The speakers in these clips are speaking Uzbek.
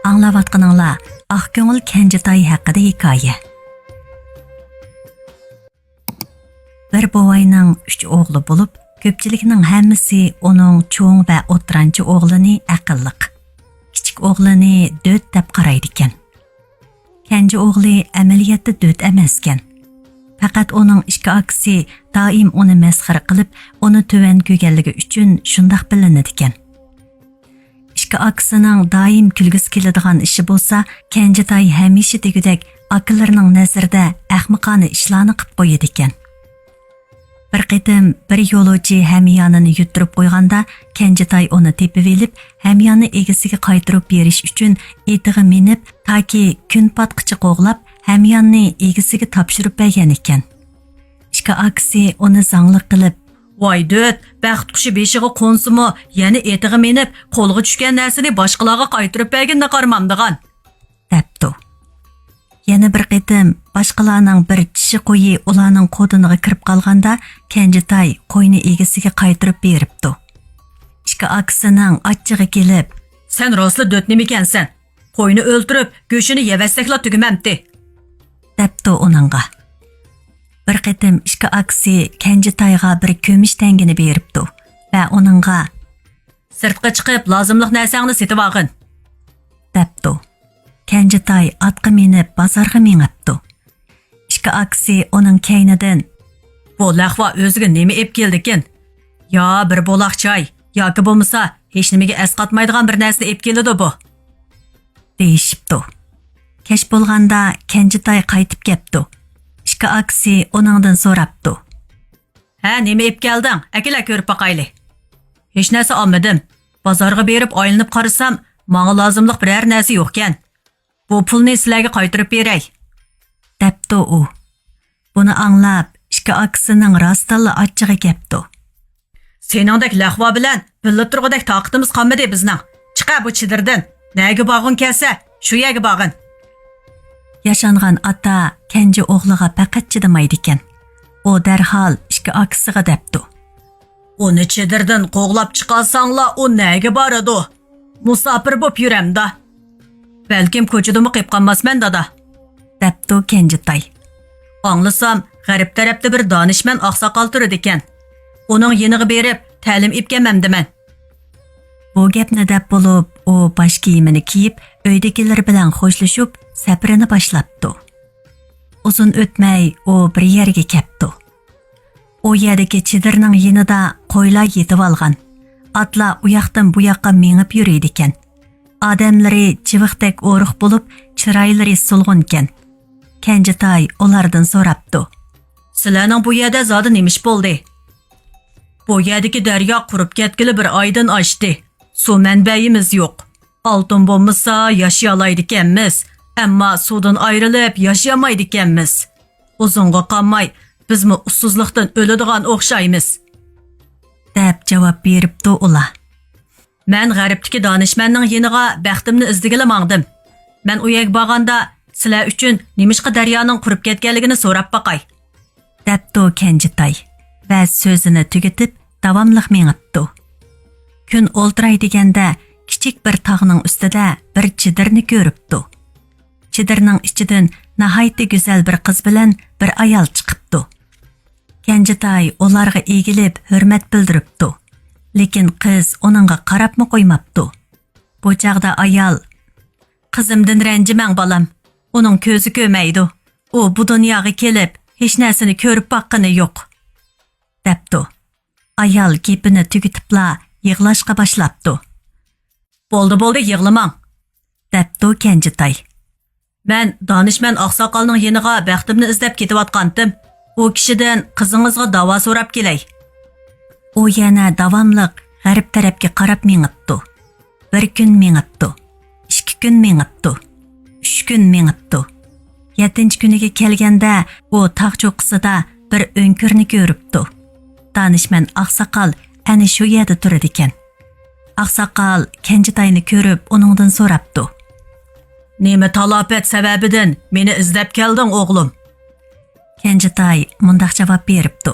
Аңлаватқаныңла Ақ көңіл Кенжетай хақыда hikoya. Bir bovayning 3 o'g'li bo'lib, ko'pchilikning hammasi uning cho'ng va o'ttiranchi o'g'lini aqlliq, kichik o'g'lini do't deb qaraydi ekan. Kenji o'g'li amaliyotda do't emas ekan. Faqat uning ikki akasi doim uni masxara qilib, uni tuvan ko'ganligi uchun shundoq bilinadi ekan. İşki akasının daim külgüsü keladigan ishi bo'lsa, Kenjitay hamisha degudek akalarning nazarida ahmoqona ishlarni qilib qo'yadi ekan. Bir qitim bir yo'lovchi hamyonini yutirib qo'yganda, Kenjitay uni tepib elib, hamyonni egasiga qaytarib berish uchun etiga minib, toki kun patqichi qo'g'lab, hamyonni egasiga topshirib bergan ekan. İşki akasi uni zanglik qilib, "Voy döt, baxt qushi beshiga qo'nsimi, yana etiga minib, qo'lga tushgan narsani boshqalarga qaytarib berganda qarmamdigan" debdi. Yana bir qitim boshqalarning bir tishi qo'yi ularning qo'diniga kirib qolganda, Kenjitay qo'yni egasiga qaytarib beribdi. Ikki akasining achchig'i kelib, "Sen rostla döt nimikansan? Qo'yni o'ltirib, go'shini yevasakla tugmamdi" debdi uningga. Bir qitim ikki akasi Kenjitayga bir ko'mish tangini beribdi va uningga "Sirtqa chiqib, lozimliq narsangni setib olgin" debdi. Kenjitay atqa minib bozorga mengibdi. Ikki akasi uning kaynidan "Bu laqva o'ziga nima ep keldikin? Yo bir bo'loq choy, yoki bo'lmasa hech nimaga asqatmaydigan bir narsa ep keladi bu" deyishibdi. Kech bo'lganda Kenjitay qaytib kelibdi. İşki akasi oningdan so'rabdi. "Ha, nima ep kelding? Akila ko'rib boqayli." "Hech narsa olmadim. Bozorga berib oylinib qarasam, menga lozimliq biror narsa yo'q ekan. Bu pulni sizlarga qaytarib beray" debdi u. Buni anglab, ikki akasining rostalla achchig'i kelibdi. "Seningdek laqva bilan billa turg'idek toqatimiz qolmadi bizning. Chiqa bu chidirdan. Nega bog'in kelsa, shu yerga bog'in." Yaşanğan ata Kenji o'g'liga faqat chidamaydi ekan. U darhol ikki akasiga debdi. "Uni chidirdan qo'g'lab chiqarsanglar, u nega boradi? Musofir bo'lib yuramda. Balkim ko'chadami qilib qolmasman dada" debdi Kenjitay. "Anglasam, g'arib tarafda bir donishman oqsoqol turadi ekan. Uning yeniga berib, ta'lim ipkamamdiman." Bu gapni deb bo'lib, u bosh kiyimini kiyib, uydagilar bilan xo'shlashib, safarini boshlabdi. Uzun o'tmay u bir yerga kelibdi. U yerdagi chidirning yonida qo'ylar yetib olgan. Atlar u yoqdan bu yoqqa mengib yuradi ekan. Odamlari chiviqdek o'riq bo'lib, chiroylari sulg'un ekan. Kenjitay ulardan so'rabdi. "Sizlarning bu yerda zodi nima ish bo'ldi?" "Bu yerdagi daryo qurib ketgili bir oydan oshdi. Suv manbayimiz yo'q. Oltin bo'lmasa yashayolmaydi ekanmiz. Ammo suvdan ayrilib yashayamaydi ekanmiz. Uzunga qolmay bizmi ussizlikdan o'ladigan o'xshaymiz" deb javob beribdi ular. "Men g'arbdagi donishmanning yeniga baxtimni izdigili mangdim. Men u yerga borganda sizlar uchun nimishqa daryoning qurib ketganligini so'rab boqay" debdi Kenjitay va so'zini tugatib davomliq mengibdi. Kun o'ltiray deganda kichik bir tog'ning ustida bir chidirni ko'ribdi. Chidirning ichidan nihoyatda go'zal bir qiz bilan bir ayol chiqibdi. Kenjitay ularga egilib hurmat bildiribdi. Lekin qiz uningga qarabmi qo'ymabdi. Bu chaqda ayol "Qizimdan ranjimang bolam. Uning ko'zi ko'maydi. U bu dunyoga kelib hech narsani ko'rib boqqani yo'q" debdi. Ayol gapini tugatibla yig'lashga boshlabdi. "Bo'ldi, yig'lamang" debdi Kenjitay. "Men donishman oqsoqolning yeniga baxtimni izlab ketayotgandim. U kishidan qizingizga davo so'rab kelay." U yana davomliq g'arb tarafga qarab mengibdi. Bir kun mengibdi, 2 kun mengibdi, 3 kun mengibdi. 7-chi kuniga kelganda u tog' cho'qqisida bir o'nkirni ko'ribdi. Donishman oqsoqol ana shu yerda turadi ekan. Oqsoqol Kenjitayni ko'rib uningdan so'rabdi. "Nima talofat sababidan meni izlab kelding o'g'lim?" Kenjitay mundaq javob beribdi.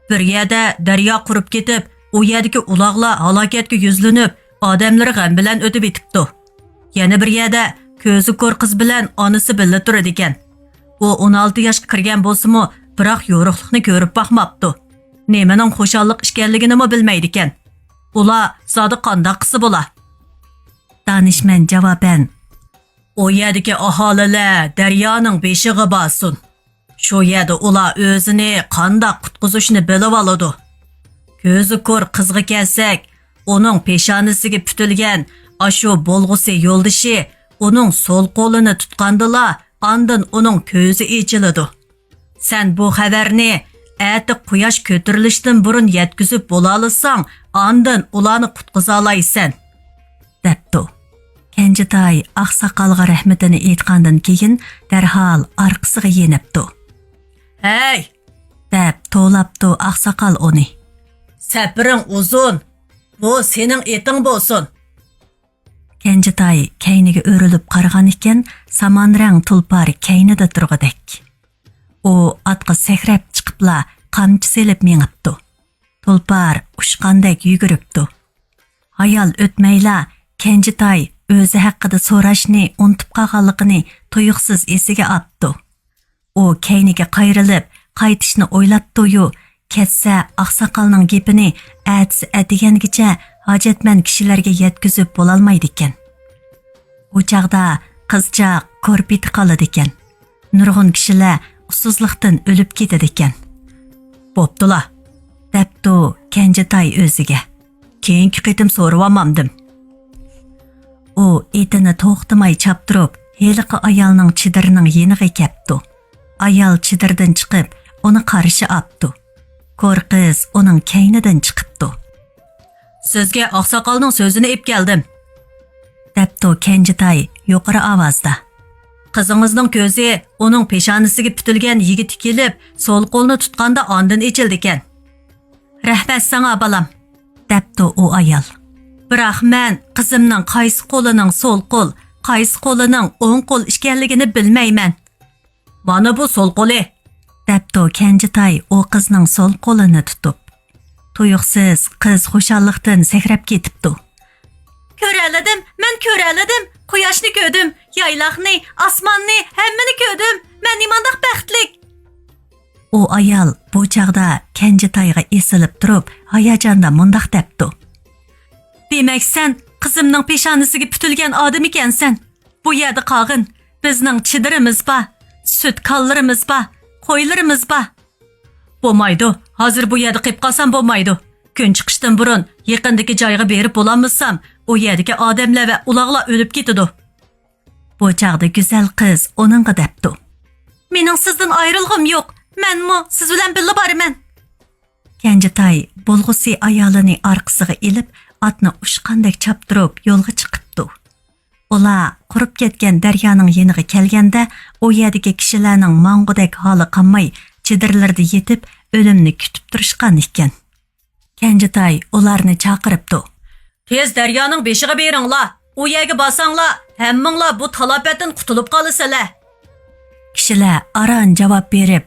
"Bir yerda daryo qurib ketib, u yerdagi uloqlar halokatga yuzlanib, odamlar g'am bilan o'tib etibdi. Yana bir yerda ko'zi ko'r qiz bilan onasi birga turadi ekan. U 16 yoshga kirgan bo'lsa-mu, biroq yo'riqlikni ko'rib boqmabdi. Nimaning xo'shallik ishkanligini bilmaydi ekan. Ular zodi qandoq qilsa bo'la? Danishmand javoban: "O yerdagi aholilar daryoning beshig'i bosun. Shu yerda ular o'zini qandoq qutqizishni bilib oladi. Ko'zi ko'r qizga kelsak, uning peshonasiga putilgan ashu bo'lg'usi yo'ldishi uning so'l qo'lini tutqandila, ondan uning ko'zi ochiladi. Sen bu xabarni ati quyosh ko'tarilishdan burun yetkazib bo'la olsang, ondan ularni qutqiza olaysan," debdi. Kenjitoy oqsoqolga rahmatini aytgandan keyin darhol orqasiga yenibdi. "Hey!" deb to'labdi oqsoqol uni. "Sapiring uzun. Bu sening eting bo'lsin." Kenjitoy kayniga o'rilib qaragan ekan, samonrang tulpor kaynida turg'idek. U otga sakrab chiqibla qamchi selib mengibdi. Tulpor ushqandek yuguribdi. Ayol o'tmayla Kenjitoy o'zi haqida so'rashni unutib qolganligini tuyuqsiz esiga oldi. U kayniga qayrilib, qaytishni o'ylabdi-yu, ketsa oqsoqolning gapini atsi atigangicha hojatmand kishilarga yetkazib bo'lolmaydi ekan. U chaqda qizchaq ko'rpiti qoladi ekan. Nurg'un kishilar usuzlikdan o'lib ketadi ekan. "Bo'ptila," debdi Kenjitoy o'ziga. "Keyingi qitim so'rayamamdim." U etini to'xtamay chaptirib, heliqi ayolning chidirining yeniga kepdi. Ayol chidirdan chiqib, uni qarshi oldi. Ko'r qiz uning kaynidan chiqibdi. "Sizga oqsoqolning so'zini ep keldim," debdi Kenjitoy yuqori ovozda. "Qizingizning ko'zi uning peshonasiga putilgan yigit kelib, so'l qo'lni tutganda ondan echildi ekan." "Rahmat sana balam," debdi u ayol. "Biroq men qizimning qaysi qo'lining so'l qo'l, qaysi qo'lining o'ng qo'l ekanligini bilmayman." "Mana bu so'l qo'li," debdi Kenjitoy u qizning so'l qo'lini tutib. Tuyuqsiz qiz xushalliqdan sakrab ketibdi. "Ko'raladim, men ko'raladim. Quyoshni ko'rdim, yayloqni, osmonni, hammani ko'rdim. Men nimandaq baxtlik." U ayol bu chaqda Kenjitoyga esilib turib, hayajonda mundaq debdi. "Demak sen qizimning peshonasiga putilgan odam ekansan. Bu yerda qolgin. Bizning chidirimiz bor, sut kollarimiz bor, qo'ylarimiz bor." "Bo'lmaydi. Hozir bu yerda qolib qolsam bo'lmaydi. Kun chiqishdan burun yaqindagi joyga berib bo'lamizsam, u yerdagi odamlar va uloqlar o'lib ketadi." Bu chaqda go'zal qiz uningga debdi. "Mening sizdan ayrilg'im yo'q. Menmi siz bilan birga boraman." Kenjitoy bo'lg'usi ayolini orqasiga ilib, otni ushqandek chaptirib yo'lga chiqibdi. Ular qurib ketgan daryoning yeniga kelganda, u yerdagi kishilarning mang'udek holi qolmay, chidirlarda yetib, o'limni kutib turishgan ekan. Kenjitoy ularni chaqiribdi. "Tez daryoning beshiga beringlar. U yerga borsanglar, hammanglar bu talafotdan qutulib qolasizlar." Kishilar aran javob berib,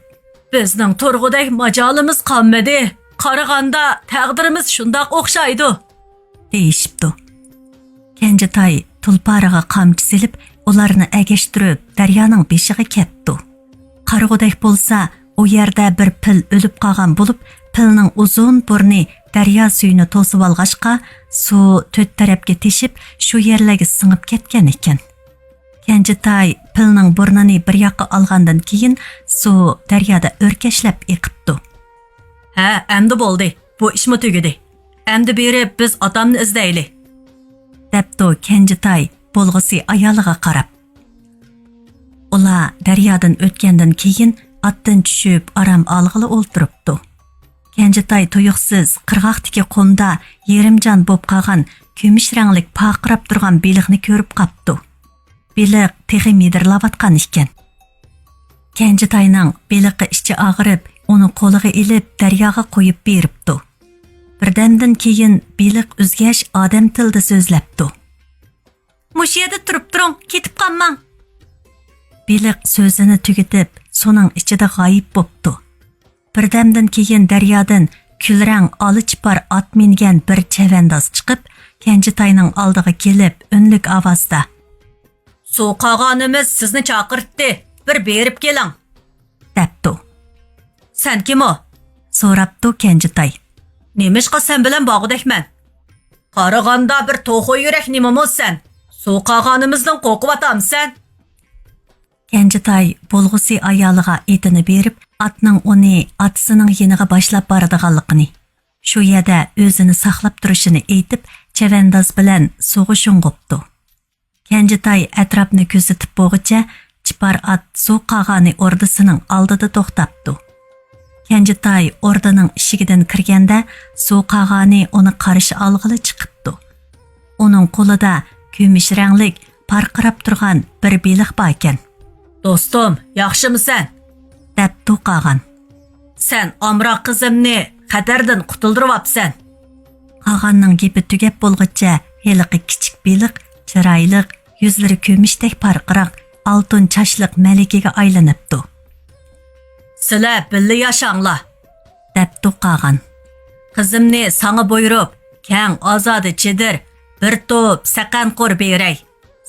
"Bizning turg'udek majolimiz qolmadi. Qaraganda taqdirimiz shundoq o'xshaydi," deyishibdi. Kenjitoy tulporiga qamchi silib, ularni agashtirib daryoning beshiga ketdi. Qarag'udek bo'lsa, u yerda bir pil o'lib qolgan bo'lib, pilning uzun burni daryo suyini to'sib olg'ashqa, suv to'rt tarafga teshib, shu yerlarga singib ketgan ekan. Kenjitoy pilning burnini bir yoqqa olgandan keyin suv daryoda o'rkashlab eqibdi. "Ha, endi bo'ldi. Bu ishmi tugadi. Endi berib biz otamni izlayli," debdi Kenjitoy bo'lg'usi ayoliga qarab. Ular daryodan o'tgandan keyin otdan tushib aram olg'ili o'ltiribdi. Kenjitoy tuyuqsiz qirg'oqdagi qumda yerimjon bo'lib qolgan kumush ranglik paqirab turgan beliqni ko'rib qopdi. Beliq texi midirlayotgan ekan. Kenjitoyning beliqi ichi og'rib, uni qo'liga ilib daryoga qo'yib beribdi. Birdamdan keyin beliq o'zgash odam tilida so'zlabdi. "Mush yerda turib turing, ketib qolmang." Beliq so'zini tugatib, so'ning ichida g'oyib bo'pti. Birdamdan keyin daryodan kulrang olichpor ot mingan bir chavandoz chiqib, Kenjitoyning oldiga kelib, unlik ovozda: Suv qog'onimiz sizni chaqirtdi. Bir berib keling, debdi. Sen kim o? So'rabdi Kenjitay. Nemishqa sen bilan bog'dakman. Qarag'anda bir to'g'ri yurak nimamiz sen? Suv qog'onimizdan qo'rqyapsan? Kenjitay bo'lg'usi ayoliga etini berib, atning uni atisining yeniga boshlab boradiganligini, shu yerda o'zini saqlab turishini aytib, chavandoz bilan suvga sho'ng'ibdi. Kenjitay atrofni kuzatib bo'g'icha, chipar at suv qog'oni ordisining oldida to'xtabdi. Kenjitay ordaning eshigidan kirganda suv qog'oni uni qarshi olg'ili chiqibdi. Uning qo'lida kumush ranglik parqirab turgan bir beliq bor ekan. Do'stim, yaxshimisan? Debdi qog'on. Sen amroq qizimni xatardan qutuldiryapsan. Qog'onning gapi tugab bo'lguncha heliqi kichik beliq, chiroyli, yuzlari kumushdek parqiraq, oltin chashliq malikaga aylanibdi. Sizlar birga yashanglar, debdi qog'on. Qizimni sana buyurib, keng ozodi chidir, bir to'p saqanqur beray.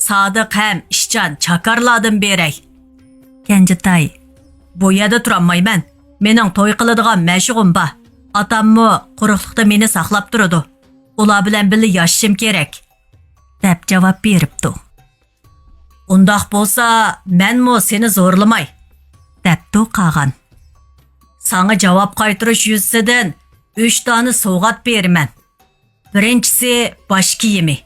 Sodiq ham ishchan chakarlardan beray. Kenjitay, bu yerda turolmayman. Mening to'y qiladigan mashug'im bor. Otammi quruqlikda meni saqlab turadi. Ular bilan birga yashashim kerak, deb javob beribdi. Undaq bo'lsa, menmi seni zo'rlamay, debdi qog'on. Sana javob qaytirish yuzasidan 3 dona sovg'at beraman. Birinchisi bosh kiyimi.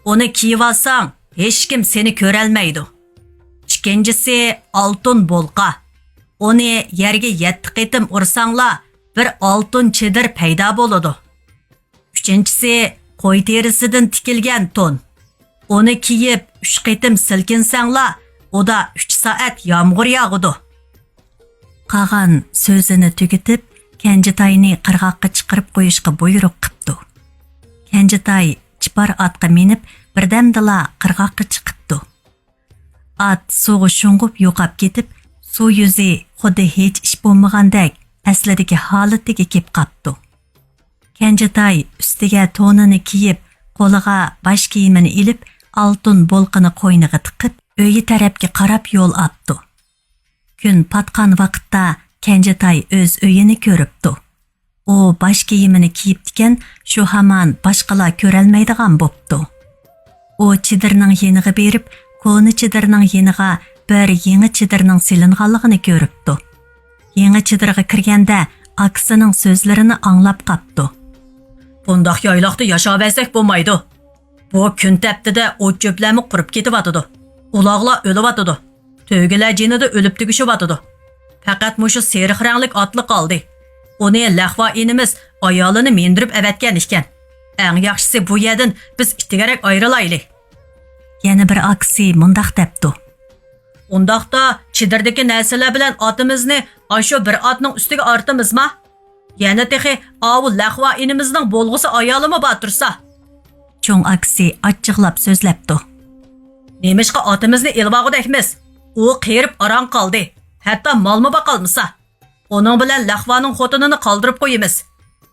Uni kiyib olsang, hech kim seni ko'rolmaydi. Ikkinchisi oltin bolqa. Uni yerga 7 qitim ursanglar, bir oltin chidir paydo bo'ladi. Uchinchisi qo'y terisidan tikilgan ton. Uni kiyib 3 qitim silkinsanglar, oda 3 soat yomg'ir yog'adi. Qog'on so'zini tugatib, Kenjitayni qirg'oqqa chiqarib qo'yishga buyruq qildi. Kenjitay chipar atga minib, birdamdala qirg'oqqa chiqibdi. At suvga sho'ng'ib yo'qab ketib, suv yuzi xuddi hech ish bo'lmagandek aslidagi holatiga kelib qoldi. Kenjitay ustiga to'nini kiyib, qo'liga bosh kiyimini ilib, oltin bolqini qo'yniga tiqib, uyi tarafga qarab yo'l oldi. Kun patqan vaqtda Kenjitay o'z uyini ko'ribdi. U bosh kiyimini kiyibdikan, shu hamon boshqalar ko'rolmaydigan bo'pti. U chidirning yeniga berib, ko'ni chidirning yeniga bir yangi chidirning silinganligini ko'ribdi. Yangi chidirga kirganda aksining so'zlarini anglab qapti. Bundaq yayloqda yashaversak bo'lmaydi. Bu kun taptida o't cho'plarni qurib ketyapti. Uloqlar o'lyapti. To'gilar jinida o'lib tugishyapti. Faqat mushu seriq ranglik otliq qoldi. Uni Lahvo inimiz ayolini mendirib avatgan ekan. Eng yaxshisi bu yerdan biz ittigarak ayrilaylik. Yana bir aksi mundaq debdi. Undaqda chidirdagi narsalar bilan otimizni ashu bir otning ustiga ortimizmi? Yana texi avu Lahvo inimizning bo'lg'usi ayolimi bor tursa. Cho'ng aksi achchiqlab so'zlabdi. Nemishqa otimizni elvog'idakmiz? U qerib aran qoldi. Hatto molmi boqolmasa. Onun bilan Lahvoning xotinini qoldirib qo'yamiz.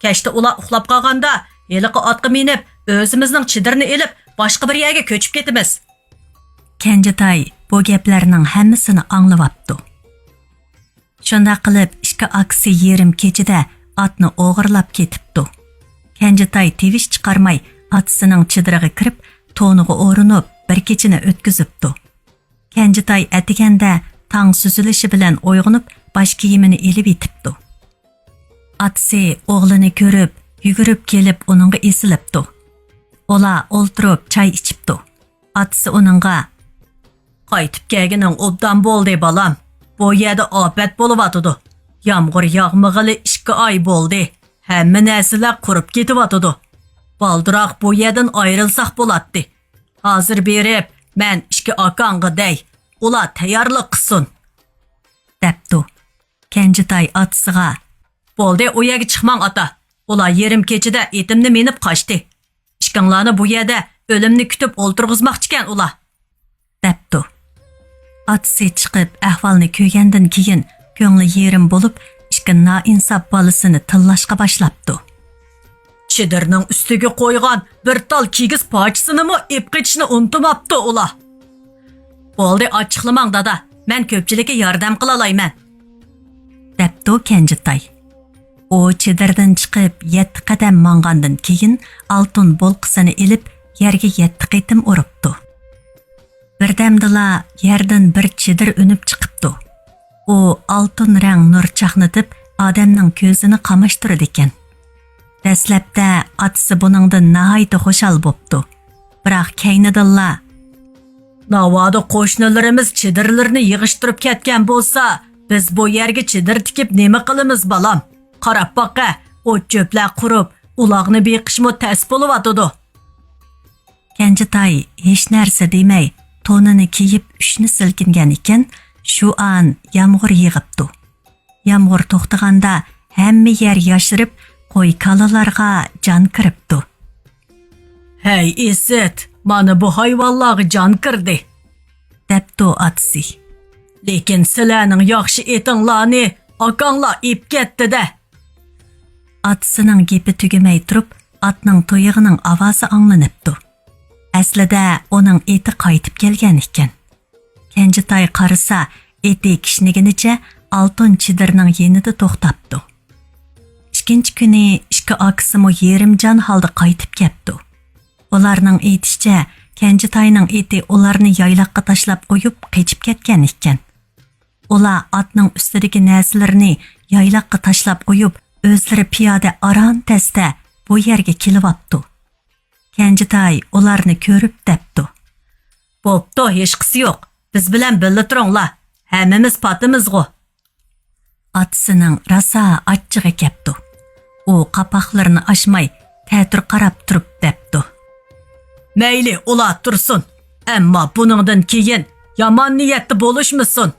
Kechda ular uxlab qolganda, yeliqi otga minib, o'zimizning chidirni elib, boshqa bir yerga ko'chib ketamiz. Kenjitay bu gaplarning hammasini anglayapti. Shunda qilib ishga aksi yerim kechida otni o'g'irlab ketibdi. Kenjitay tevish chiqarmay otisining chidiriga kirib, to'niga o'rinib, bir kechini o'tkazibdi. Kenjitay atiganda tang suzilishi bilan uyg'onib, bosh kiyimini elib yetibdi. Atisi o'g'lini ko'rib, yugurib kelib uningga esilibdi. Ola o'ltirib choy ichibdi. Atisi uningga: "Qaytib kelganing obdan bo'ldi, balam. Bu yerda ofat bo'lyapti. Yomg'ir yog'mag'ili 2 oy bo'ldi. Hamma narsalar qurib ketyapti. Baldiroq bu yerdan ayrilsaq bo'ladi. Hozir berib, men 2 akangga dey. Ular tayyorlik qilsin," debdi. Kenjitay atisiga: "Bo'ldi, u yerga chiqmang ota. Ular yerim kechida etimni menib qochdi. Ishkinglarni bu yerda o'limni kutib o'ltirg'izmoqchikan ular," debdi. Atisi chiqib ahvolni ko'rgandan keyin ko'ngli yerim bo'lib, ishga noinsof bolasini tillashga boshlabdi. Chidirning ustiga qo'ygan bir tal kigiz pochasini ep qechishni unutmabdi ular. Bo'ldi, ochiqlamang dada. Men ko'pchilikka yordam qila olayman. Debdi Kenjitay. O chedirdan chiqib 7 qadam mang'andan keyin oltin bolqisini ilib yerga 7 qitim uribdi. Birdamdila yerdan bir chedir unib chiqibdi. O oltin rang nur chaqnatib odamning ko'zini qamashtirdi ekan. Dastlabda otasi buningdan nihoyat xushal bo'pti. Biroq keynidilla navoda qo'shnilarimiz chedirlarni yig'ishtirib ketgan bo'lsa, biz bu yerga chedir tikib nima qilamiz balam? Qarab baqa, o't cho'plar qurib, uloqni beqishmo tas bo'lyotdi. Kenjitay hech narsa demay, to'nini kiyib ushni silkingan ekan, shu an yomg'ir yig'ibdi. Yomg'ir to'xtaganda hamma yer yashirib, qo'y kalalarga jon kiribdi. Hey Izzat, mana bu hayvonlarga jon kirdi, debdi otasi. Lekin sizlarning yaxshi etinglarni akanglar ip ketdi-da. Otasining gapi tugamay turib, otning to'yig'ining ovozi anglanibdi. Aslida uning eti qaytib kelgan ekan. Kenjitay qarasa, eti kishniginicha oltin chedirning yenida to'xtabdi. Ikkinchi kuni ikki akasimi yerimjon holda qaytib keldi. Ularning aytishicha, Kenjitayning eti ularni yayloqqa tashlab qo'yib qechib ketgan ekan. Ular otning ustidagi narsalarni yayloqqa tashlab qo'yib, o'zlari piyoda aron tasda bu yerga kelyapti. Kenjitay ularni ko'rib debdi. Bo'pti, hech qisi yo'q. Biz bilan birga turinglar. Hammamiz patimizg'u. Otasining rosa achchig'i keldi. U qapoqlarini ochmay, ta'tir qarab turib debdi. Mayli, ular tursin. Ammo buningdan keyin yomon niyatli bo'lishmasin.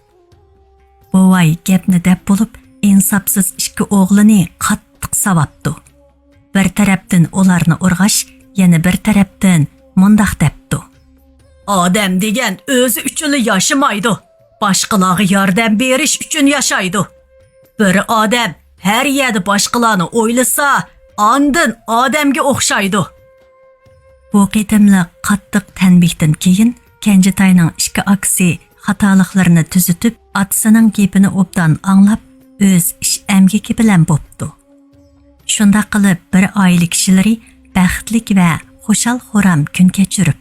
Buvay gapni deb bo'lib, insofsiz ikki o'g'lini qattiq savabdi. Bir tarafdan ularni urg'ash, yana bir tarafdan mundaq debdi. Odam degan o'zi uchun yashamaydi. Boshqalarga yordam berish uchun yashaydi. Bir odam har yerda boshqalarni o'ylasa, ondan odamga o'xshaydi. Bu qitimli qattiq tanbihdan keyin Kenjitayning ikki akasi xatoliklarni tuzitib, otasining gapini obdan anglab, o'z ish amgiki bilan bo'pti. Shunda qilib bir oila kishilari baxtlik va xushal-xuram kun kechirib